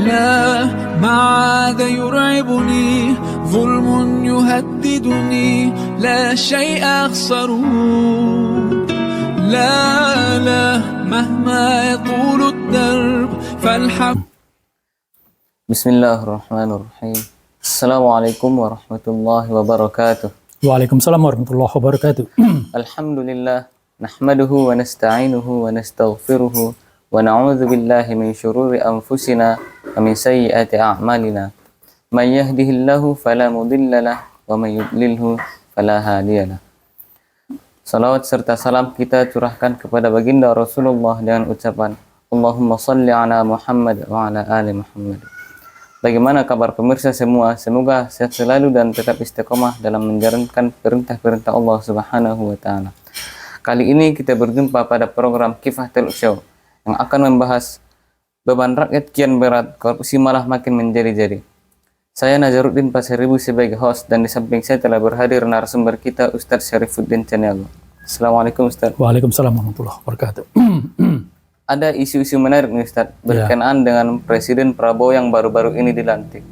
لا ما عاد يرعبني ظلم يهددني لا شيء أخسره لا مهما يطول الدرب فالحق. Bismillahirrahmanirrahim. Assalamualaikum warahmatullahi wabarakatuh. Waalaikumsalam warahmatullahi wabarakatuh. Alhamdulillah, nahmaduhu wa nasta'inuhu wa nastaghfiruhu wa na'udzu billahi min syururi anfusina wa min sayyiati a'malina. May yahdihillahu fala mudilla lahu wa may yudlilhu fala hadiyalah. Salawat serta salam kita curahkan kepada baginda Rasulullah dengan ucapan Allahumma salli ala Muhammad wa ala ali Muhammad. Bagaimana kabar pemirsa semua? Semoga sehat selalu dan tetap istiqomah dalam menjalankan perintah-perintah Allah Subhanahu wa taala. Kali ini kita berjumpa pada program Kifah Talk Show yang akan membahas beban rakyat kian berat, korupsi malah makin menjadi-jadi. Saya Nazaruddin Pasaribu sebagai host dan di samping saya telah berhadir narasumber kita Ustadz Syarifuddin Caniago. Assalamualaikum Ustadz. Waalaikumsalam warahmatullahi wabarakatuh. Ada isu-isu menarik nih Ustadz berkenaan dengan Presiden Prabowo yang baru-baru ini dilantik.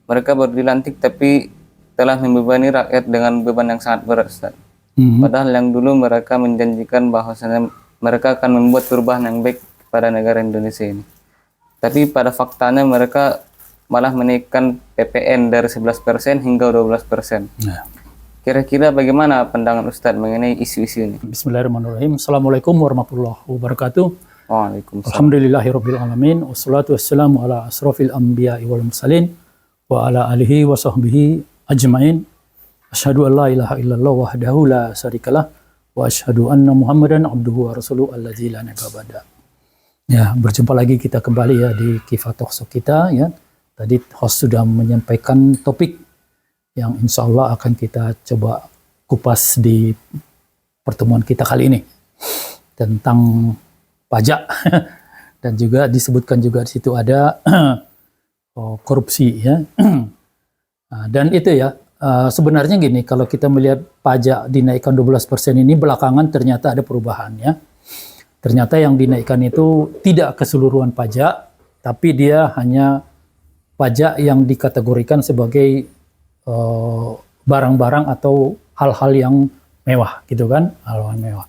Mereka baru dilantik tapi telah membebani rakyat dengan beban yang sangat berat Ustadz. Padahal yang dulu mereka menjanjikan bahwasanya mereka akan membuat perubahan yang baik pada negara Indonesia ini. Tapi pada faktanya mereka malah menaikkan PPN dari 11% hingga 12%. Kira-kira bagaimana pandangan Ustadz mengenai isu-isu ini? Bismillahirrahmanirrahim. Assalamualaikum warahmatullahi wabarakatuh. Waalaikumsalam. Alhamdulillahirabbil alamin wassalatu wassalamu ala asrofil anbiya'i wal mursalin wa ala alihi wa sahbihi ajmain. Asyhadu an la ilaha illallah wahdahu la syarikalah wa asyhadu anna Muhammadan abduhu wa rasuluhu allazi la nabiyya ba'da. Ya, berjumpa lagi kita kembali ya di Kifah Talk Show kita ya. Tadi host sudah menyampaikan topik yang insya Allah akan kita coba kupas di pertemuan kita kali ini tentang pajak dan juga disebutkan juga di situ ada korupsi ya. Dan itu ya sebenarnya gini, kalau kita melihat pajak dinaikkan 12% ini belakangan ternyata ada perubahan ya. Ternyata yang dinaikkan itu tidak keseluruhan pajak, tapi dia hanya pajak yang dikategorikan sebagai barang-barang atau hal-hal yang mewah gitu kan, hal-hal mewah.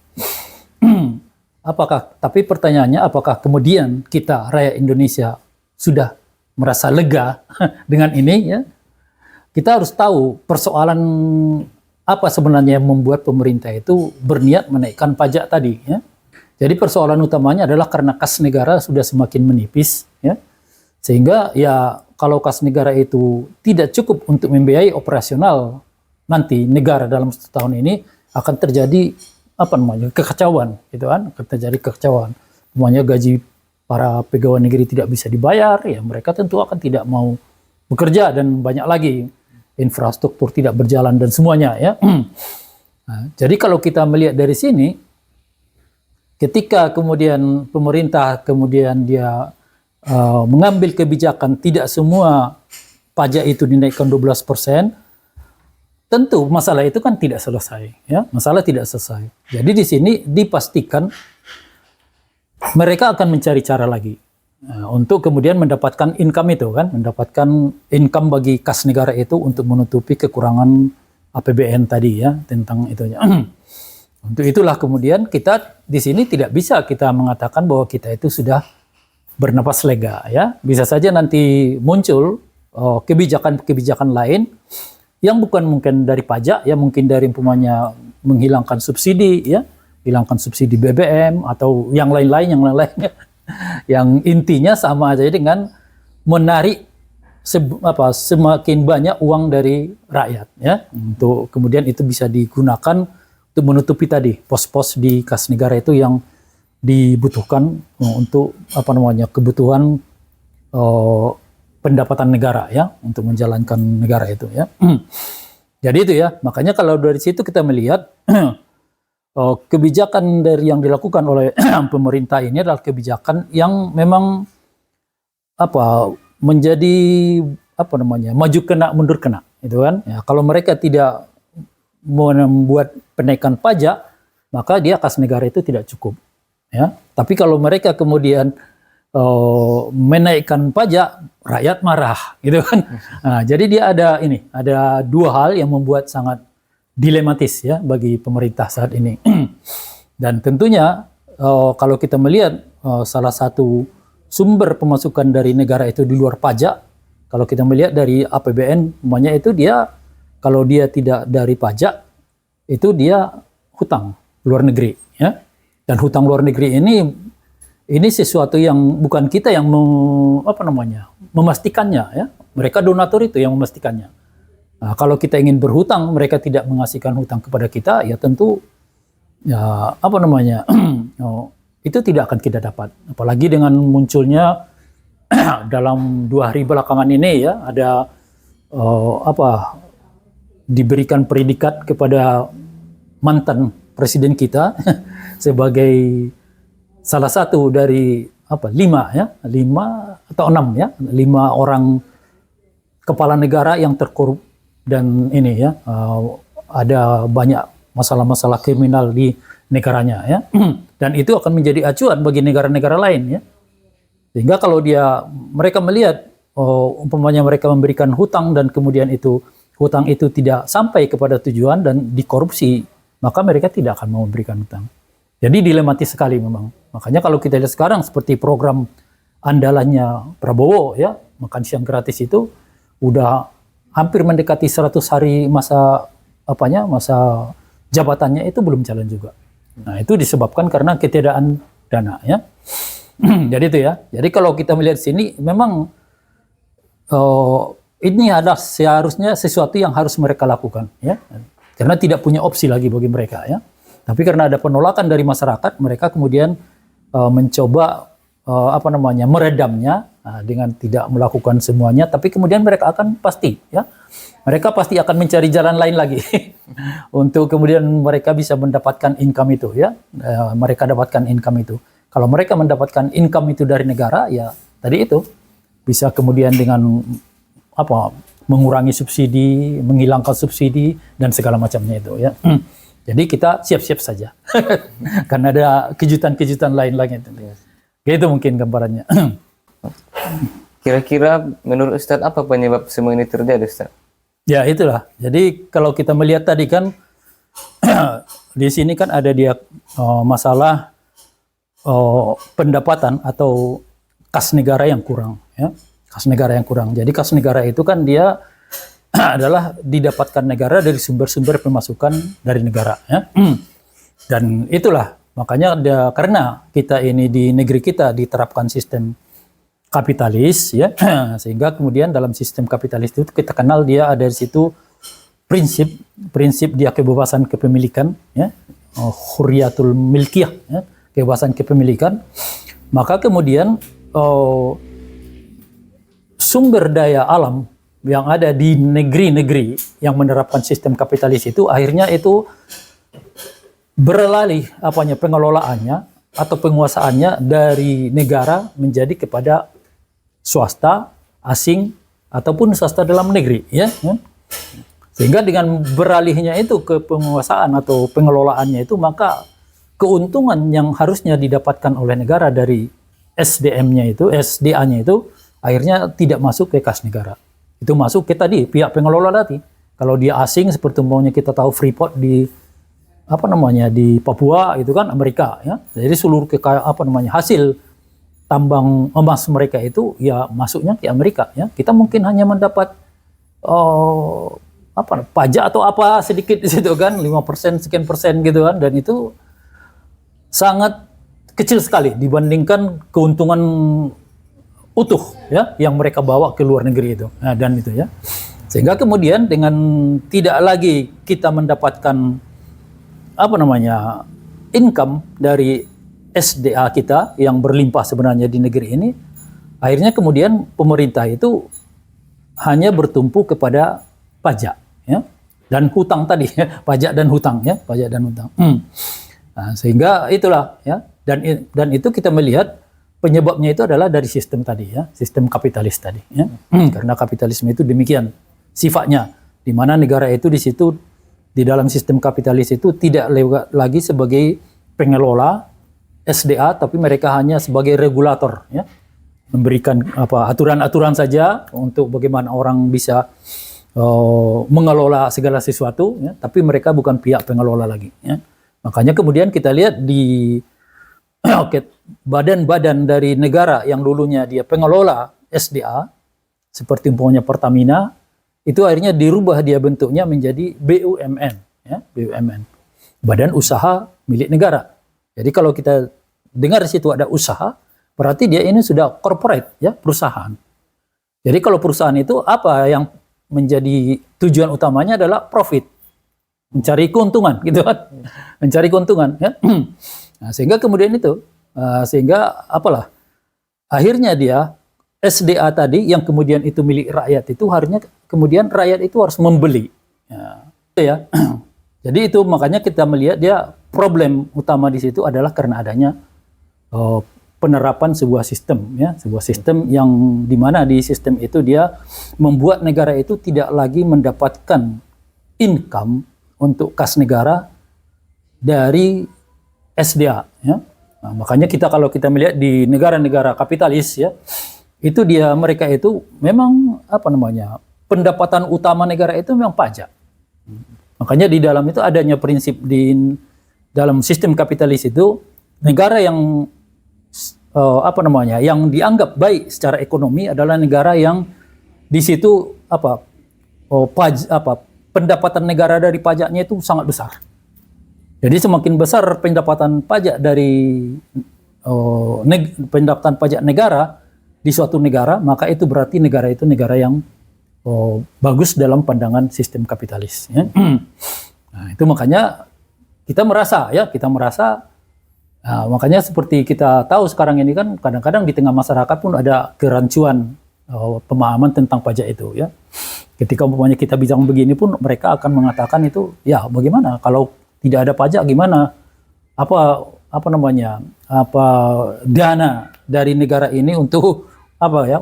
Tapi pertanyaannya apakah kemudian kita rakyat Indonesia sudah merasa lega dengan ini ya? Kita harus tahu persoalan apa sebenarnya yang membuat pemerintah itu berniat menaikkan pajak tadi ya. Jadi persoalan utamanya adalah karena kas negara sudah semakin menipis ya. Sehingga ya kalau kas negara itu tidak cukup untuk membiayai operasional nanti negara dalam 1 tahun ini akan terjadi kekacauan gitu kan, akan terjadi kekacauan. Semuanya gaji para pegawai negeri tidak bisa dibayar, ya mereka tentu akan tidak mau bekerja dan banyak lagi infrastruktur tidak berjalan dan semuanya ya. Nah, jadi kalau kita melihat dari sini, ketika kemudian pemerintah kemudian dia mengambil kebijakan tidak semua pajak itu dinaikkan 12%, tentu masalah itu kan tidak selesai ya, masalah tidak selesai. Jadi di sini dipastikan mereka akan mencari cara lagi untuk kemudian mendapatkan income itu kan, mendapatkan income bagi kas negara itu untuk menutupi kekurangan APBN tadi ya, tentang itunya. Untuk itulah kemudian kita di sini tidak bisa kita mengatakan bahwa kita itu sudah bernapas lega ya. Bisa saja nanti muncul kebijakan-kebijakan lain yang bukan mungkin dari pajak ya, mungkin dari umpamanya menghilangkan subsidi ya, hilangkan subsidi BBM atau yang lain-lain yang intinya sama aja dengan menarik semakin banyak uang dari rakyat ya, untuk kemudian itu bisa digunakan untuk menutupi tadi pos-pos di kas negara itu yang dibutuhkan untuk kebutuhan pendapatan negara ya, untuk menjalankan negara itu ya. Jadi itu ya, makanya kalau dari situ kita melihat kebijakan dari yang dilakukan oleh pemerintah ini adalah kebijakan yang memang menjadi maju kena mundur kena itu kan ya. Kalau mereka tidak membuat penaikan pajak, maka dia kas negara itu tidak cukup ya. Tapi kalau mereka kemudian menaikkan pajak, rakyat marah, gitu kan. Nah, jadi dia ada dua hal yang membuat sangat dilematis ya bagi pemerintah saat ini. Dan tentunya kalau kita melihat salah satu sumber pemasukan dari negara itu di luar pajak, kalau kita melihat dari APBN, semuanya itu dia kalau dia tidak dari pajak itu dia hutang luar negeri ya. Dan hutang luar negeri ini sesuatu yang bukan kita yang memastikannya ya. Mereka donatur itu yang memastikannya. Nah, kalau kita ingin berhutang, mereka tidak mengasihkan hutang kepada kita, ya tentu ya itu tidak akan kita dapat. Apalagi dengan munculnya dalam 2 hari belakangan ini ya ada diberikan predikat kepada mantan presiden kita sebagai salah satu dari 5 atau 6 ya, 5 orang kepala negara yang terkorup dan ini ya ada banyak masalah-masalah kriminal di negaranya ya. Dan itu akan menjadi acuan bagi negara-negara lain ya. Sehingga kalau mereka melihat umpamanya mereka memberikan hutang dan kemudian hutang itu tidak sampai kepada tujuan dan dikorupsi, maka mereka tidak akan mau memberikan hutang. Jadi dilematis sekali memang. Makanya kalau kita lihat sekarang seperti program andalannya Prabowo ya, makan siang gratis itu udah hampir mendekati 100 hari masa jabatannya itu belum jalan juga. Nah, itu disebabkan karena ketiadaan dana ya. Jadi itu ya. Jadi kalau kita melihat sini memang ini adalah seharusnya sesuatu yang harus mereka lakukan ya. Karena tidak punya opsi lagi bagi mereka ya. Tapi karena ada penolakan dari masyarakat, mereka kemudian mencoba meredamnya dengan tidak melakukan semuanya, tapi kemudian mereka akan pasti akan mencari jalan lain lagi untuk kemudian mereka bisa mendapatkan income itu ya. Mereka dapatkan income itu. Kalau mereka mendapatkan income itu dari negara ya tadi itu bisa kemudian dengan mengurangi subsidi, menghilangkan subsidi dan segala macamnya itu ya. Jadi kita siap-siap saja karena ada kejutan-kejutan lain lagi itu. Gitu mungkin gambarannya. Kira-kira menurut Ustadz apa penyebab semua ini terjadi, Ustadz? Ya itulah. Jadi kalau kita melihat tadi kan di sini kan ada dia masalah pendapatan atau kas negara yang kurang ya. Kas negara yang kurang. Jadi kas negara itu kan dia adalah didapatkan negara dari sumber-sumber pemasukan dari negara ya. Dan itulah makanya karena kita ini di negeri kita diterapkan sistem kapitalis ya, sehingga kemudian dalam sistem kapitalis itu kita kenal dia ada di situ prinsip dia kebebasan kepemilikan ya, hurriyatul milkiyah ya, kebebasan kepemilikan. Maka kemudian sumber daya alam yang ada di negeri-negeri yang menerapkan sistem kapitalis itu akhirnya itu beralih pengelolaannya atau penguasaannya dari negara menjadi kepada swasta asing ataupun swasta dalam negeri ya. Sehingga dengan beralihnya itu ke penguasaan atau pengelolaannya itu maka keuntungan yang harusnya didapatkan oleh negara dari SDM-nya itu, SDA-nya itu akhirnya tidak masuk ke kas negara. Itu masuk ke tadi pihak pengelola tadi. Kalau dia asing seperti umpamanya kita tahu Freeport di di Papua itu kan Amerika ya. Jadi seluruh hasil tambang emas mereka itu ya masuknya ke Amerika ya. Kita mungkin hanya mendapat pajak atau apa sedikit di situ kan 5% sekian persen gitu kan, dan itu sangat kecil sekali dibandingkan keuntungan utuh ya yang mereka bawa ke luar negeri itu. Nah, dan itu ya. Sehingga kemudian dengan tidak lagi kita mendapatkan income dari SDA kita yang berlimpah sebenarnya di negeri ini, akhirnya kemudian pemerintah itu hanya bertumpu kepada pajak ya dan hutang tadi ya, pajak dan hutang ya, pajak dan hutang. Nah, sehingga itulah ya, dan itu kita melihat penyebabnya itu adalah dari sistem tadi ya, sistem kapitalis tadi ya. Karena kapitalisme itu demikian sifatnya, di mana negara itu di situ di dalam sistem kapitalis itu tidak lagi sebagai pengelola SDA, tapi mereka hanya sebagai regulator ya. memberikan aturan-aturan saja untuk bagaimana orang bisa mengelola segala sesuatu, ya, tapi mereka bukan pihak pengelola lagi. Ya. Makanya kemudian kita lihat di badan-badan dari negara yang dulunya dia pengelola SDA, seperti umpamanya Pertamina, itu akhirnya dirubah dia bentuknya menjadi BUMN, ya, BUMN, Badan Usaha Milik Negara. Jadi kalau kita dengar di situ ada usaha, berarti dia ini sudah corporate, ya, perusahaan. Jadi kalau perusahaan itu apa yang menjadi tujuan utamanya adalah profit, mencari keuntungan, gitu kan, mencari keuntungan, ya. Nah, sehingga kemudian itu, sehingga apalah, akhirnya dia SDA tadi yang kemudian itu milik rakyat itu harusnya kemudian rakyat itu harus membeli, ya. Jadi itu makanya kita melihat dia problem utama di situ adalah karena adanya penerapan sebuah sistem, ya, sebuah sistem yang dimana di sistem itu dia membuat negara itu tidak lagi mendapatkan income untuk kas negara dari SDA, ya. Nah, makanya kita kalau kita melihat di negara-negara kapitalis, ya, itu mereka itu memang pendapatan utama negara itu memang pajak. Makanya di dalam itu adanya prinsip di dalam sistem kapitalis itu negara yang yang dianggap baik secara ekonomi adalah negara yang di situ pendapatan negara dari pajaknya itu sangat besar. Jadi semakin besar pendapatan pajak dari pendapatan pajak negara di suatu negara, maka itu berarti negara itu negara yang bagus dalam pandangan sistem kapitalis. Ya. Nah, itu makanya kita merasa. Nah, makanya seperti kita tahu sekarang ini kan kadang-kadang di tengah masyarakat pun ada kerancuan pemahaman tentang pajak itu, ya. Ketika umpamanya kita bilang begini pun mereka akan mengatakan itu, ya bagaimana kalau tidak ada pajak gimana? Dana dari negara ini untuk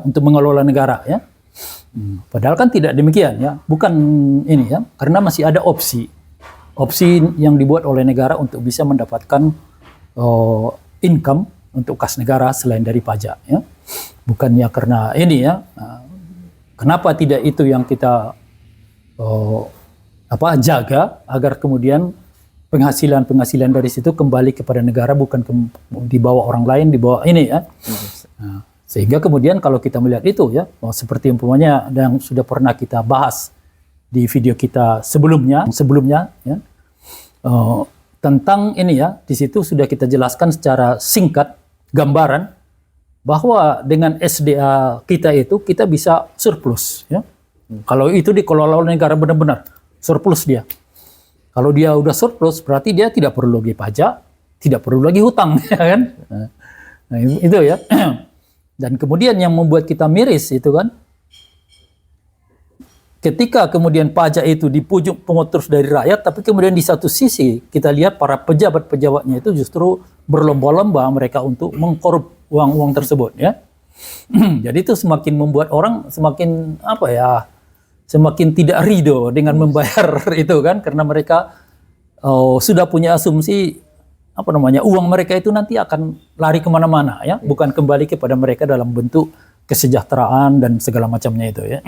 untuk mengelola negara, ya. Padahal kan tidak demikian, ya. Bukan ini, ya, karena masih ada opsi yang dibuat oleh negara untuk bisa mendapatkan income untuk kas negara selain dari pajak, ya. Bukannya karena ini, ya. Kenapa tidak itu yang kita jaga agar kemudian penghasilan dari situ kembali kepada negara, bukan dibawa orang lain, dibawa ini, ya. Nah, sehingga kemudian kalau kita melihat itu, ya, seperti umpamanya yang sudah pernah kita bahas di video kita sebelumnya, ya, tentang ini, ya, di situ sudah kita jelaskan secara singkat gambaran bahwa dengan SDA kita itu kita bisa surplus, ya. Kalau itu dikelola oleh negara benar-benar surplus dia. Kalau dia udah surplus berarti dia tidak perlu lagi pajak, tidak perlu lagi hutang, ya kan? Nah, itu, ya. Dan kemudian yang membuat kita miris itu kan, ketika kemudian pajak itu dipujuk terus dari rakyat, tapi kemudian di satu sisi kita lihat para pejabat-pejabatnya itu justru berlomba-lomba mereka untuk mengkorup uang-uang tersebut, ya. Jadi itu semakin membuat orang semakin semakin tidak ridho dengan membayar itu kan, karena mereka sudah punya asumsi uang mereka itu nanti akan lari kemana-mana, ya, bukan kembali kepada mereka dalam bentuk kesejahteraan dan segala macamnya itu, ya.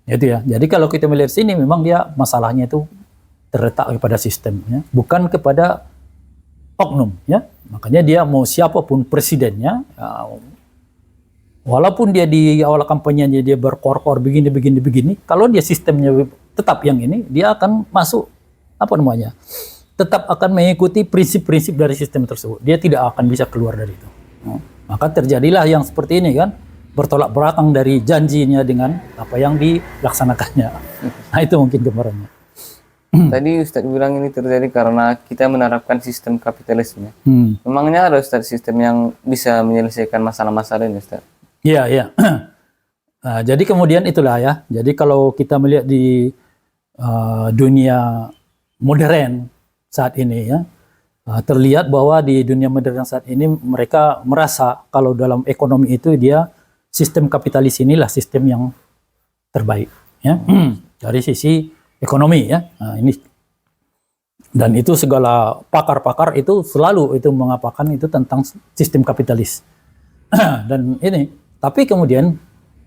Itu, ya. Jadi kalau kita melihat sini memang dia masalahnya itu terletak kepada sistem, ya, bukan kepada oknum, ya. Makanya dia mau siapapun presidennya, ya, walaupun dia di awal kampanyenya dia berkor-kor begini, kalau dia sistemnya tetap yang ini, dia akan masuk tetap akan mengikuti prinsip-prinsip dari sistem tersebut. Dia tidak akan bisa keluar dari itu. Maka terjadilah yang seperti ini kan, bertolak belakang dari janjinya dengan apa yang dilaksanakannya. Nah, itu mungkin gambarannya. Tadi Ustadz bilang ini terjadi karena kita menerapkan sistem kapitalisme. Memangnya ada Ustadz sistem yang bisa menyelesaikan masalah-masalah ini, Ustadz? Iya, iya. Nah, jadi kemudian itulah, ya. Jadi kalau kita melihat di dunia modern saat ini, ya, terlihat bahwa di dunia modern saat ini mereka merasa kalau dalam ekonomi itu dia sistem kapitalis inilah sistem yang terbaik, ya, dari sisi ekonomi, ya. Nah, ini dan itu segala pakar-pakar itu selalu itu mengatakan itu tentang sistem kapitalis. Dan ini Tapi kemudian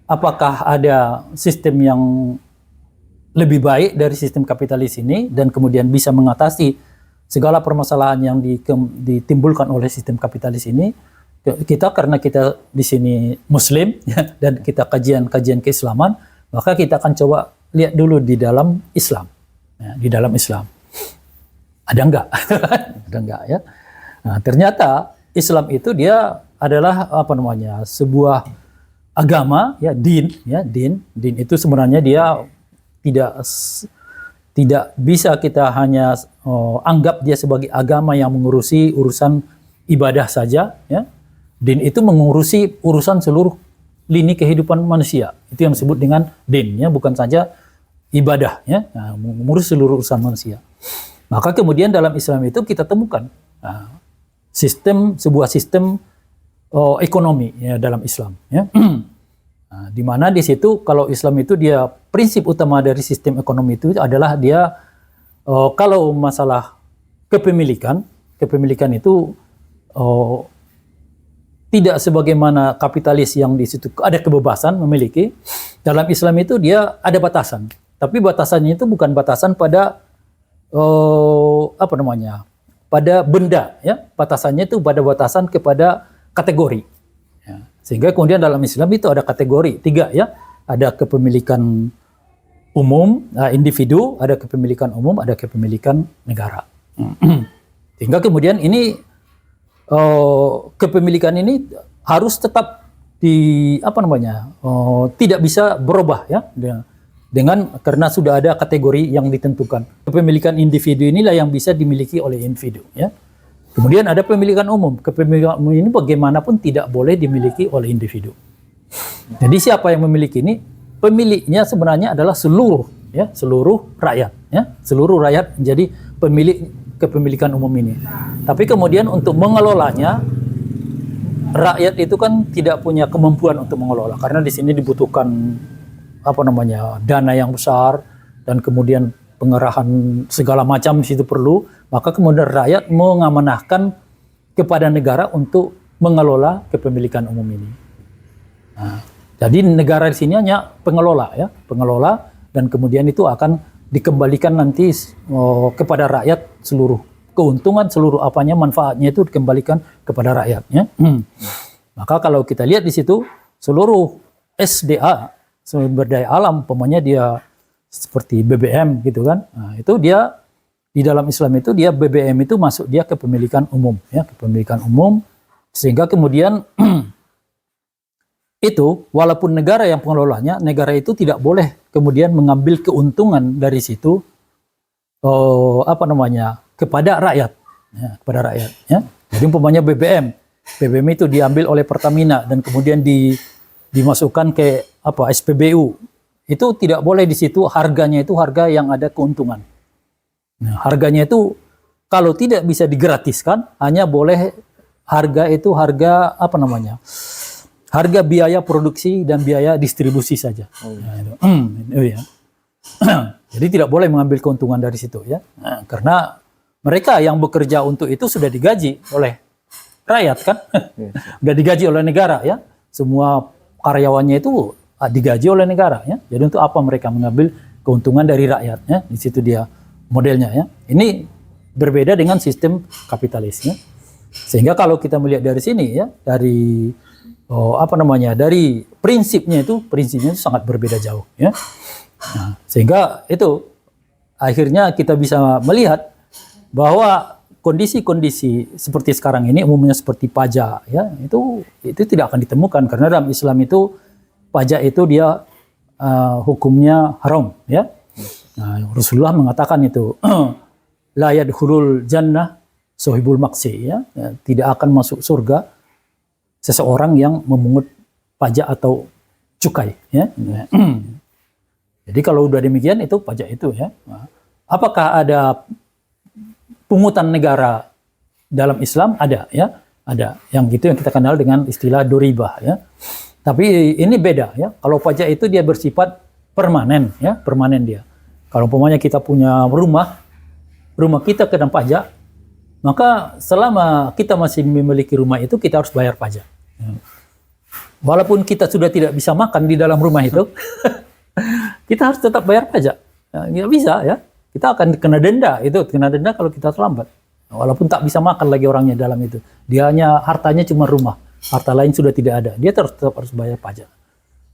apakah ada sistem yang lebih baik dari sistem kapitalis ini dan kemudian bisa mengatasi segala permasalahan yang ditimbulkan oleh sistem kapitalis ini? Kita karena kita di sini Muslim ya, dan kita kajian keislaman, maka kita akan coba lihat dulu di dalam Islam, ya, di dalam Islam ada enggak, ada enggak ya? Nah, ternyata Islam itu dia adalah sebuah agama ya, din itu sebenarnya dia tidak bisa kita hanya anggap dia sebagai agama yang mengurusi urusan ibadah saja ya. Din itu mengurusi urusan seluruh lini kehidupan manusia. Itu yang disebut dengan din, ya, bukan saja ibadah, ya, nah, mengurus seluruh urusan manusia. Maka kemudian dalam Islam itu kita temukan sebuah sistem ekonomi ya, dalam Islam. Ya. Nah, di mana di situ kalau Islam itu dia prinsip utama dari sistem ekonomi itu adalah dia kalau masalah kepemilikan itu tidak sebagaimana kapitalis yang di situ ada kebebasan memiliki. Dalam Islam itu dia ada batasan, tapi batasannya itu bukan batasan pada pada benda, ya. Batasannya itu pada batasan kepada kategori. Ya. Sehingga kemudian dalam Islam itu ada kategori 3 ya, ada kepemilikan umum, individu, ada kepemilikan umum, ada kepemilikan negara. Sehingga kemudian ini kepemilikan ini harus tetap tidak bisa berubah ya dengan karena sudah ada kategori yang ditentukan. Kepemilikan individu inilah yang bisa dimiliki oleh individu ya. Kemudian ada pemilikan umum. Kepemilikan umum ini bagaimanapun tidak boleh dimiliki oleh individu. Jadi siapa yang memiliki ini? Pemiliknya sebenarnya adalah seluruh rakyat ya. Seluruh rakyat menjadi pemilik kepemilikan umum ini. Tapi kemudian untuk mengelolanya, rakyat itu kan tidak punya kemampuan untuk mengelola karena di sini dibutuhkan dana yang besar dan kemudian pengerahan segala macam di situ perlu. Maka kemudian rakyat mengamanahkan kepada negara untuk mengelola kepemilikan umum ini. Nah, jadi negara di sini hanya pengelola ya, pengelola dan kemudian itu akan dikembalikan nanti kepada rakyat seluruh keuntungan, seluruh manfaatnya itu dikembalikan kepada rakyatnya. Maka kalau kita lihat di situ seluruh SDA, sumber daya alam, umpamanya dia seperti BBM gitu kan, nah, itu dia di dalam Islam itu dia BBM itu masuk dia kepemilikan umum ya, kepemilikan umum, sehingga kemudian itu walaupun negara yang pengelolanya, negara itu tidak boleh kemudian mengambil keuntungan dari situ kepada rakyat ya, kepada rakyat ya. Jadi umpamanya BBM itu diambil oleh Pertamina dan kemudian dimasukkan ke SPBU, itu tidak boleh di situ harganya itu harga yang ada keuntungan. Nah, harganya itu kalau tidak bisa digratiskan, hanya boleh harga itu harga harga biaya produksi dan biaya distribusi saja. Ya. Jadi tidak boleh mengambil keuntungan dari situ ya. Nah, karena mereka yang bekerja untuk itu sudah digaji oleh rakyat kan, sudah digaji oleh negara ya. Semua karyawannya itu digaji oleh negara ya. Jadi untuk apa mereka mengambil keuntungan dari rakyat ya? Di situ dia modelnya ya. Ini berbeda dengan sistem kapitalis ya. Sehingga kalau kita melihat dari sini ya, dari dari prinsipnya itu sangat berbeda jauh ya. Nah, sehingga itu akhirnya kita bisa melihat bahwa kondisi-kondisi seperti sekarang ini umumnya seperti pajak ya, itu tidak akan ditemukan karena dalam Islam itu pajak itu dia hukumnya haram ya. Nah, Rasulullah mengatakan itu la yadkhulul jannah sohibul maksi ya, tidak akan masuk surga seseorang yang memungut pajak atau cukai ya. Jadi kalau udah demikian itu pajak itu ya. Apakah ada pungutan negara dalam Islam? Ada ya, ada. Yang itu yang kita kenal dengan istilah doribah ya. Tapi ini beda ya. Kalau pajak itu dia bersifat permanen ya, permanen dia. Kalau umpamanya kita punya rumah kita kena pajak, maka selama kita masih memiliki rumah itu kita harus bayar pajak. walaupun kita sudah tidak bisa makan di dalam rumah itu, kita harus tetap bayar pajak. Nggak bisa ya. Kita akan kena denda, kena denda kalau kita terlambat. Walaupun tak bisa makan lagi orangnya dalam itu. Dia hanya hartanya cuma rumah, harta lain sudah tidak ada. Dia tetap harus bayar pajak.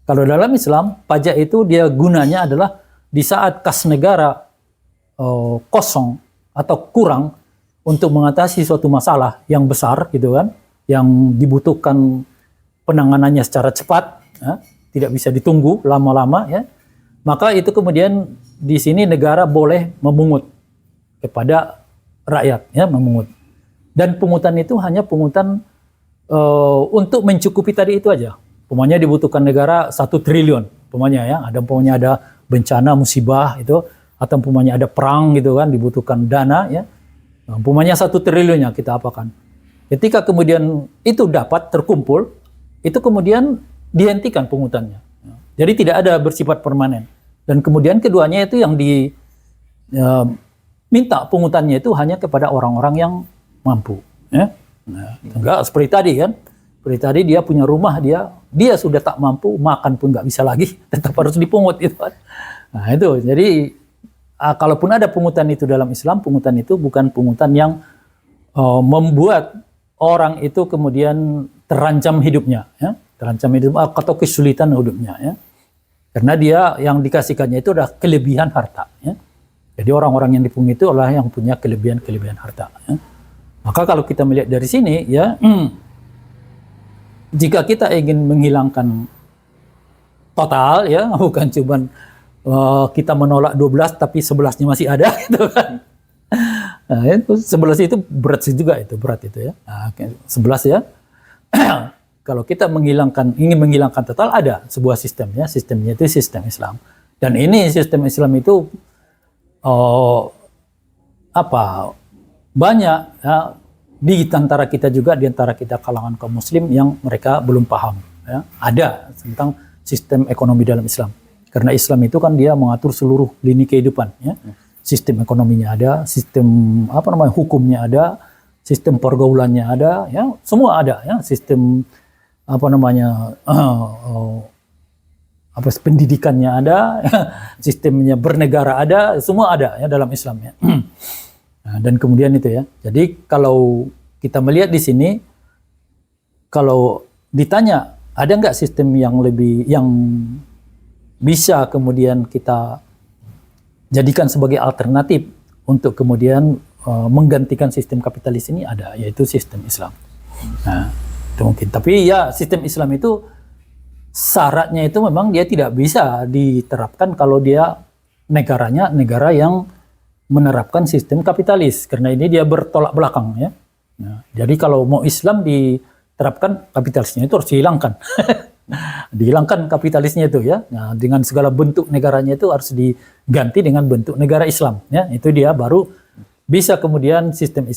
Kalau dalam Islam, pajak itu dia gunanya adalah di saat kas negara kosong atau kurang untuk mengatasi suatu masalah yang besar gitu kan, yang dibutuhkan penanganannya secara cepat, ya, tidak bisa ditunggu lama-lama ya. Maka itu kemudian di sini negara boleh memungut kepada rakyat, ya, memungut. Dan pungutan itu hanya pungutan untuk mencukupi tadi itu aja. Umpamanya dibutuhkan negara 1 triliun, umpamanya ya, ada bencana musibah itu, atau umpamanya ada perang gitu kan, dibutuhkan dana ya. Umpamanya 1 triliunnya kita apakan. Ketika kemudian itu dapat terkumpul, itu kemudian dihentikan pungutannya. Jadi tidak ada bersifat permanen. Dan kemudian keduanya itu yang minta pungutannya itu hanya kepada orang-orang yang mampu. Ya. Nah, enggak seperti tadi kan. Seperti tadi dia punya rumah, dia sudah tak mampu, makan pun nggak bisa lagi, tetap harus dipungut itu kan. Nah itu, jadi kalaupun ada pungutan itu dalam Islam, pungutan itu bukan pungutan yang membuat orang itu kemudian terancam hidupnya, ya, terancam hidup atau kesulitan hidupnya, ya, karena dia yang dikasihkannya itu adalah kelebihan harta, ya. Jadi orang-orang yang dipungut itu adalah yang punya kelebihan harta, ya. Maka kalau kita melihat dari sini, ya, jika kita ingin menghilangkan total, ya, bukan cuman kita menolak 12 tapi 11-nya masih ada, gitu kan. Nah, itu 11 itu berat sih juga itu, berat itu ya. Nah, 11 ya. Kalau kita ingin menghilangkan total, ada sebuah sistemnya, sistemnya itu sistem Islam. Dan ini sistem Islam itu banyak ya, di antara kita juga, di antara kita kalangan kaum muslim yang mereka belum paham ya. Ada tentang sistem ekonomi dalam Islam. Karena Islam itu kan dia mengatur seluruh lini kehidupan ya. Sistem ekonominya ada, sistem hukumnya ada, sistem pergaulannya ada, ya, semua ada ya. Sistem pendidikannya ada, sistemnya bernegara ada, semua ada ya dalam Islam ya. Nah, dan kemudian itu ya. Jadi kalau kita melihat di sini, kalau ditanya ada nggak sistem yang bisa kemudian kita jadikan sebagai alternatif untuk kemudian menggantikan sistem kapitalis ini, ada, yaitu sistem Islam. Nah, itu mungkin. Tapi ya sistem Islam itu syaratnya itu memang dia tidak bisa diterapkan kalau dia negaranya negara yang menerapkan sistem kapitalis, karena ini dia bertolak belakang ya. Nah, jadi kalau mau Islam diterapkan, kapitalisnya itu harus dihilangkan. Dihilangkan kapitalisnya itu ya. Nah, dengan segala bentuk negaranya itu harus diganti dengan bentuk negara Islam ya. Itu dia baru bisa kemudian sistem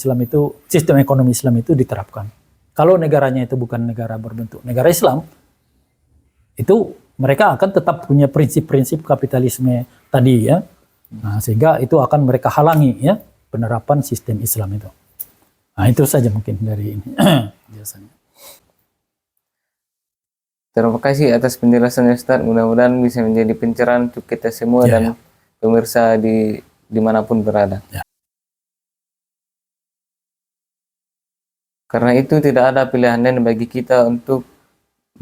ekonomi Islam itu diterapkan. Kalau negaranya itu bukan negara berbentuk negara Islam, itu mereka akan tetap punya prinsip-prinsip kapitalisme tadi ya. Nah, sehingga itu akan mereka halangi ya penerapan sistem Islam itu. Nah, itu saja mungkin dari ini biasanya. Terima kasih atas penjelasannya Ustaz. Mudah-mudahan bisa menjadi pencerahan untuk kita semua dan pemirsa dimanapun berada. Ya. Karena itu tidak ada pilihan lain bagi kita untuk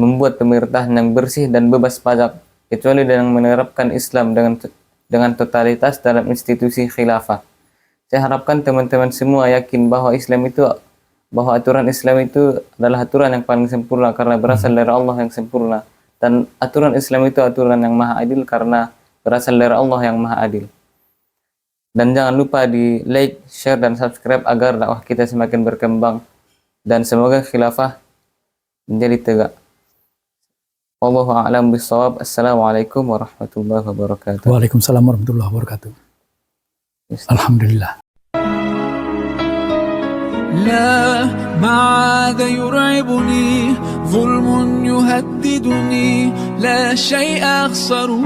membuat pemerintahan yang bersih dan bebas pajak, kecuali dengan menerapkan Islam dengan totalitas dalam institusi khilafah. Saya harapkan teman-teman semua yakin bahwa aturan Islam itu adalah aturan yang paling sempurna karena berasal dari Allah yang sempurna, dan aturan Islam itu aturan yang maha adil karena berasal dari Allah yang maha adil. Dan jangan lupa di like, share, dan subscribe agar dakwah kita semakin berkembang dan semoga khilafah menjadi tegak. Wallahu a'lam bishawab. Assalamualaikum warahmatullahi wabarakatuh. Waalaikumsalam warahmatullahi wabarakatuh. Alhamdulillah. لا ما عاد يرعبني ظلم يهددني لا شيء أخسره